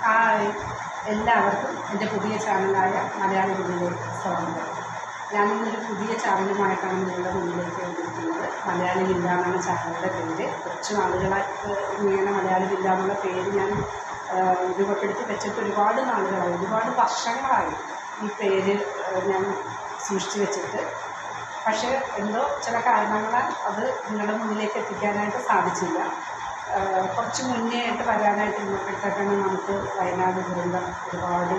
Hi, എല്ലാവർക്കും എൻ്റെ പുതിയ ചാനലായ മലയാളി വീഡിയോയിലേക്ക് സ്വാഗതം. ഞാനിന്നൊരു പുതിയ ചാനലുമായിട്ടാണ് നിങ്ങളുടെ മുന്നിലേക്ക് വന്നിരിക്കുന്നത്. മലയാളി വില്ല എന്നാണ് ചാനലിൻ്റെ പേര്. കുറച്ച് നാളുകളായിട്ട് ഇങ്ങനെ മലയാളി വില്ല എന്നുള്ള പേര് ഞാൻ രൂപപ്പെടുത്തി വെച്ചിട്ട് ഒരുപാട് നാളുകളായി, ഒരുപാട് വർഷങ്ങളായി ഈ പേര് ഞാൻ സൂക്ഷിച്ചു വെച്ചിട്ട്. പക്ഷേ എന്തോ ചില കാരണങ്ങളാൽ അത് നിങ്ങളുടെ മുന്നിലേക്ക് എത്തിക്കാനായിട്ട് സാധിച്ചില്ല. കുറച്ച് മുന്നേ ആയിട്ട് വരാനായിട്ട് ഇരുന്നപ്പോഴത്തേക്കാണ് നമുക്ക് വയനാട് ദുരന്തം ഒരുപാട്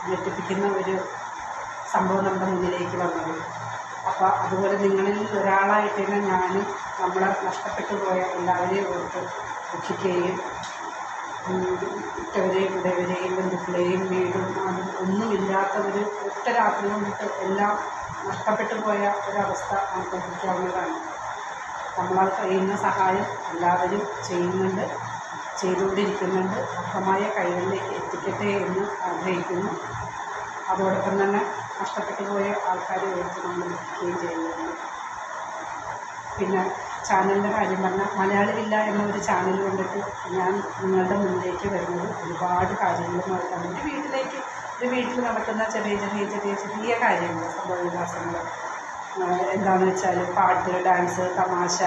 ഞെട്ടിപ്പിക്കുന്ന ഒരു സംഭവം നമ്മുടെ മുന്നിലേക്ക് വന്നത്. അപ്പോൾ അതുപോലെ നിങ്ങളിൽ ഒരാളായിട്ട് തന്നെ ഞാനും നമ്മളെ നഷ്ടപ്പെട്ടു പോയ എല്ലാവരെയും ഓർത്ത് ദുഃഖിക്കുകയും ഇട്ടവരെയും ഇടവരെയും ബന്ധുക്കളെയും വീടും അതും ഒന്നുമില്ലാത്ത ഒരു ഒറ്റ രാത്രി കൊണ്ടിട്ട് എല്ലാം നഷ്ടപ്പെട്ടു പോയ ഒരവസ്ഥ നമുക്ക് ഊഹിക്കാവുന്നതാണ്. നമ്മളാൽ കഴിയുന്ന സഹായം എല്ലാവരും ചെയ്യുന്നുണ്ട്, ചെയ്തുകൊണ്ടിരിക്കുന്നുണ്ട്. അർഹമായ കൈകളിലേക്ക് എത്തിക്കട്ടെ എന്ന് ആഗ്രഹിക്കുന്നു. അതോടൊപ്പം തന്നെ നഷ്ടപ്പെട്ടു പോയ ആൾക്കാരെ ഓർത്ത് നമ്മൾ ദുഃഖിക്കുകയും ചെയ്യുന്നുണ്ട്. പിന്നെ ചാനലിൻ്റെ കാര്യം പറഞ്ഞാൽ മലയാളി വില്ല എന്നൊരു ചാനൽ കൊണ്ടിട്ട് ഞാൻ നിങ്ങളുടെ മുന്നിലേക്ക് വരുന്നത് ഒരുപാട് കാര്യങ്ങളുമായിട്ടാണ്. ഒരു വീട്ടിൽ നടക്കുന്ന ചെറിയ കാര്യങ്ങൾ, സംഭവവികാസങ്ങൾ എന്താണെന്ന് വെച്ചാൽ പാട്ട്, ഡാൻസ്, തമാശ,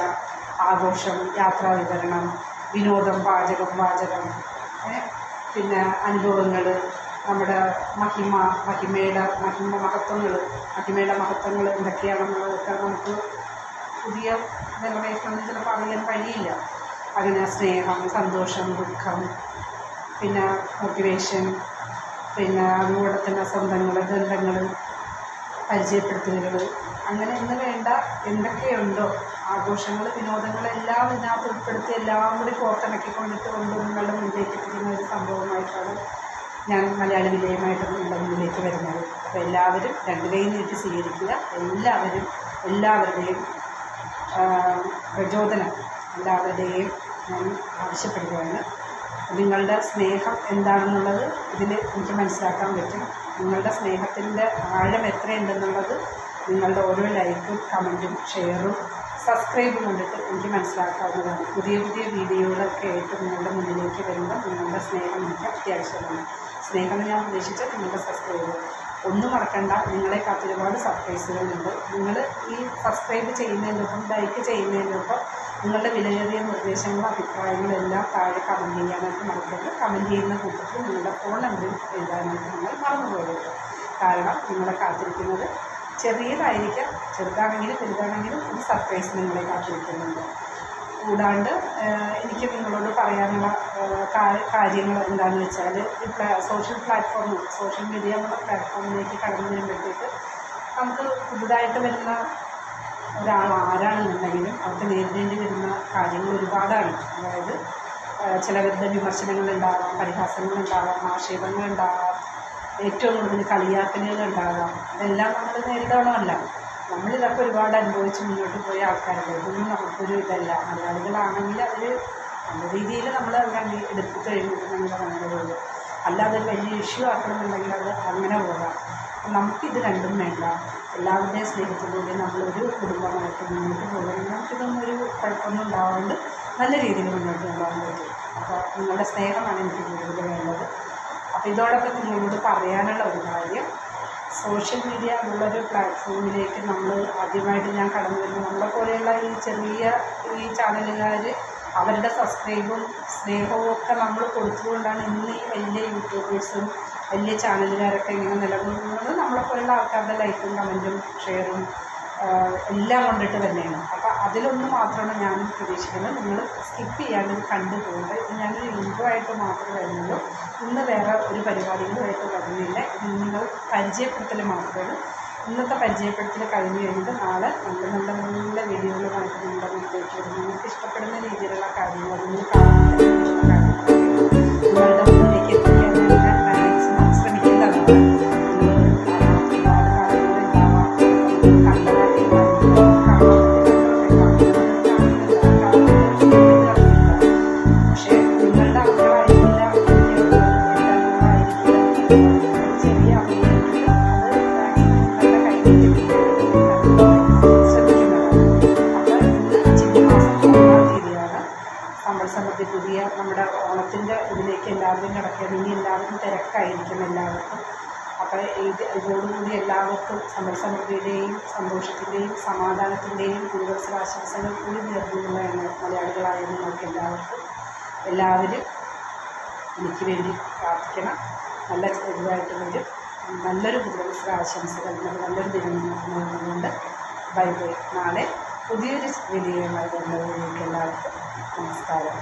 ആഘോഷം, യാത്രാ വിവരണം, വിനോദം, പാചകം, വാചകം, പിന്നെ അനുഭവങ്ങൾ, നമ്മുടെ മഹിമയുടെ മഹത്വങ്ങൾ എന്തൊക്കെയാണെന്നുള്ളതൊക്കെ നമുക്ക് പുതിയ ജനറേഷനൊന്നും ചിലപ്പോൾ അറിയാൻ കഴിയില്ല. അങ്ങനെ സ്നേഹം, സന്തോഷം, ദുഃഖം, പിന്നെ മോട്ടിവേഷൻ, പിന്നെ അതുകൂടെ തന്നെ സ്വന്തങ്ങൾ, ബന്ധങ്ങൾ, പരിചയപ്പെടുത്തലുകൾ, അങ്ങനെ ഇന്ന് വേണ്ട എന്തൊക്കെയുണ്ടോ ആഘോഷങ്ങൾ, വിനോദങ്ങൾ എല്ലാം ഇതിനകത്ത് ഉൾപ്പെടുത്തി എല്ലാം കൂടി കോർത്തിണക്കിക്കൊണ്ടിട്ട് നിങ്ങളുടെ മുന്നിലേക്ക് എത്തിക്കുന്ന ഒരു സംഭവമായിട്ടാണ് ഞാൻ മലയാളി വില്ലയുമായിട്ട് നിങ്ങളുടെ മുന്നിലേക്ക് വരുന്നത്. അപ്പോൾ എല്ലാവരും രണ്ട് കൈ നീട്ടി സ്വീകരിക്കുക. എല്ലാവരുടെയും പ്രചോദനം എല്ലാവരുടെയും ഞാൻ ആവശ്യപ്പെടുകയാണ്. നിങ്ങളുടെ സ്നേഹം എന്താണെന്നുള്ളത് ഇതിൽ എനിക്ക് മനസ്സിലാക്കാൻ പറ്റും. നിങ്ങളുടെ സ്നേഹത്തിൻ്റെ ആഴം എത്രയുണ്ടെന്നുള്ളത് നിങ്ങളുടെ ഓരോ ലൈക്കും കമൻറ്റും ഷെയറും സബ്സ്ക്രൈബും കൊണ്ടിട്ട് എനിക്ക് മനസ്സിലാക്കാവുന്നതാണ്. പുതിയ വീഡിയോകളൊക്കെ ആയിട്ട് നിങ്ങളുടെ മുന്നിലേക്ക് വരുമ്പോൾ നിങ്ങളുടെ സ്നേഹം എനിക്ക് അത്യാവശ്യമാണ്. സ്നേഹം ഞാൻ ഉദ്ദേശിച്ച നിങ്ങളുടെ സബ്സ്ക്രൈബ് ഒന്നും മറക്കണ്ട. നിങ്ങളെ കാത്ത് ഒരുപാട് സർപ്രൈസുകളുണ്ട്. നിങ്ങൾ ഈ സബ്സ്ക്രൈബ് ചെയ്യുന്നതിനൊപ്പം ലൈക്ക് ചെയ്യുന്നതിനൊപ്പം നിങ്ങളുടെ വിലയേറിയ നിർദ്ദേശങ്ങളും അഭിപ്രായങ്ങളും എല്ലാം താഴെ കമൻറ്റ് ചെയ്യാനായിട്ട് മറക്കരുത്. കമൻറ്റ് ചെയ്യുന്ന കൂട്ടത്തിൽ നിങ്ങളുടെ ഫോൺ നമ്പറിൽ എഴുതാനായിട്ട് നിങ്ങൾ മറന്നുപോകരുത്. കാരണം നിങ്ങളെ കാത്തിരിക്കുന്നത് ചെറുതാണെങ്കിലും വലുതാണെങ്കിലും ഒരു സർപ്രൈസ് നിങ്ങളെ കാത്തിരിക്കുന്നുണ്ട്. കൂടാണ്ട് എനിക്ക് നിങ്ങളോട് പറയാനുള്ള കാര്യങ്ങൾ എന്താണെന്ന് വെച്ചാൽ, ഈ സോഷ്യൽ മീഡിയ എന്നുള്ള പ്ലാറ്റ്ഫോമിലേക്ക് കടന്നു വരുമ്പോഴത്തേക്ക് നമുക്ക് പുതുതായിട്ട് വരുന്ന ഒരാൾ ആരാണെന്നുണ്ടെങ്കിലും അവർക്ക് നേരിടേണ്ടി വരുന്ന കാര്യങ്ങൾ ഒരുപാടാണ്. അതായത് ചിലവരുടെ വിമർശനങ്ങളുണ്ടാകാം, പരിഹാസങ്ങളുണ്ടാകാം, ആക്ഷേപങ്ങളുണ്ടാകാം, ഏറ്റവും കൂടുതൽ കളിയാക്കലുകളുണ്ടാകാം. ഇതെല്ലാം നമ്മൾ നേരിടണമല്ല. നമ്മളിതൊക്കെ ഒരുപാട് അനുഭവിച്ച് മുന്നോട്ട് പോയ ആൾക്കാരല്ലേ. ഇതൊന്നും നമുക്കൊരു ഇതല്ല. മലയാളികളാണെങ്കിൽ അവർ നല്ല രീതിയിൽ നമ്മൾ അങ്ങനെ എടുത്തു കഴിഞ്ഞിട്ട് അങ്ങനെ പോകും. അല്ലാതെ വലിയ ഇഷ്യൂ ആക്കണമെന്നുണ്ടെങ്കിൽ അത് അങ്ങനെ പോകാം. നമുക്കിത് രണ്ടും വേണ്ട. എല്ലാവരുടെയും സ്നേഹത്തിലൂടെ നമ്മളൊരു കുടുംബമായിട്ട് മുന്നോട്ട് പോകുകയും നമുക്കിതൊന്നും ഒരു കുഴപ്പമൊന്നും ഉണ്ടാവാണ്ട് നല്ല രീതിയിൽ മുന്നോട്ട് കൊണ്ടുപോകാൻ പറ്റും. അപ്പോൾ നിങ്ങളുടെ സ്നേഹമാണ് എനിക്ക് കൂടുതൽ വേണ്ടത്. അപ്പോൾ ഇതോടൊപ്പം നിങ്ങളോട് പറയാനുള്ള ഒരു കാര്യം, സോഷ്യൽ മീഡിയ എന്നുള്ളൊരു പ്ലാറ്റ്ഫോമിലേക്ക് നമ്മൾ ആദ്യമായിട്ട് ഞാൻ കടന്നു വരുമ്പോൾ നമ്മളെപ്പോലെയുള്ള ഈ ചാനലുകാർ അവരുടെ സബ്സ്ക്രൈബും സ്നേഹവും ഒക്കെ നമ്മൾ കൊടുത്തുകൊണ്ടാണ് ഇന്ന് ഈ വലിയ യൂട്യൂബേഴ്സും വലിയ ചാനലുകാരൊക്കെ ഇങ്ങനെ നിലകൊള്ളുന്നത്. നമ്മളെപ്പോലുള്ള ആൾക്കാരുടെ ലൈക്കും കമൻറ്റും ഷെയറും എല്ലാം കൊണ്ടിട്ട് തന്നെയാണ്. അപ്പോൾ അതിലൊന്ന് മാത്രമാണ് ഞാൻ പ്രതീക്ഷിക്കുന്നത്. നിങ്ങൾ സ്കിപ്പ് ചെയ്യാണ്ട് കണ്ടു പോകുന്നത്. ഇത് ഞാനൊരു ഇൻട്രോ ആയിട്ട് മാത്രമേ വരുന്നുള്ളൂ. ഇന്ന് വേറെ ഒരു പരിപാടികളുമായിട്ട് വരുന്നില്ല. ഇത് നിങ്ങൾ പരിചയപ്പെടുത്തൽ മാത്രമാണ്. ഇന്നത്തെ പരിചയപ്പെടുത്തൽ കഴിഞ്ഞ് കഴിഞ്ഞിട്ട് നാളെ നല്ല വീഡിയോകളുമായിട്ട് നിങ്ങളുടെ മുന്നിലേക്ക് വരും. നിങ്ങൾക്ക് ഇഷ്ടപ്പെടുന്ന രീതിയിലുള്ള കാര്യങ്ങൾ നിങ്ങൾ കാണാൻ നിങ്ങളുടെ മുന്നിലേക്ക് എത്തിക്കാൻ മാക്സിമം ശ്രമിക്കുന്നതാണ്. പുതിയ നമ്മുടെ പരിപാടിക്ക് എല്ലാവരും കിടക്കുകയാണ്. ഇനി എല്ലാവരും തിരക്കായിരിക്കും എല്ലാവർക്കും. അപ്പോൾ ഇതോടുകൂടി എല്ലാവർക്കും സമ്പൽ സമൃദ്ധിയുടെയും സന്തോഷത്തിൻ്റെയും സമാധാനത്തിൻ്റെയും പുതുവത്സരാശംസകൾ കൂടി നേർന്നുകൊള്ളുകയാണ് മലയാളികളായ നിങ്ങൾക്ക് എല്ലാവരും എനിക്ക് വേണ്ടി പ്രാർത്ഥിക്കണം. നല്ല ഇതുമായിട്ട് വരും. നല്ലൊരു പുതുവത്സരാശംസകൾ, നല്ലൊരു ദിനം നേർന്നുകൊണ്ട് ബൈ ബൈ. നാളെ പുതിയൊരു വീഡിയോയുമായി വരുന്നവരേക്ക് എല്ലാവർക്കും നമസ്കാരം.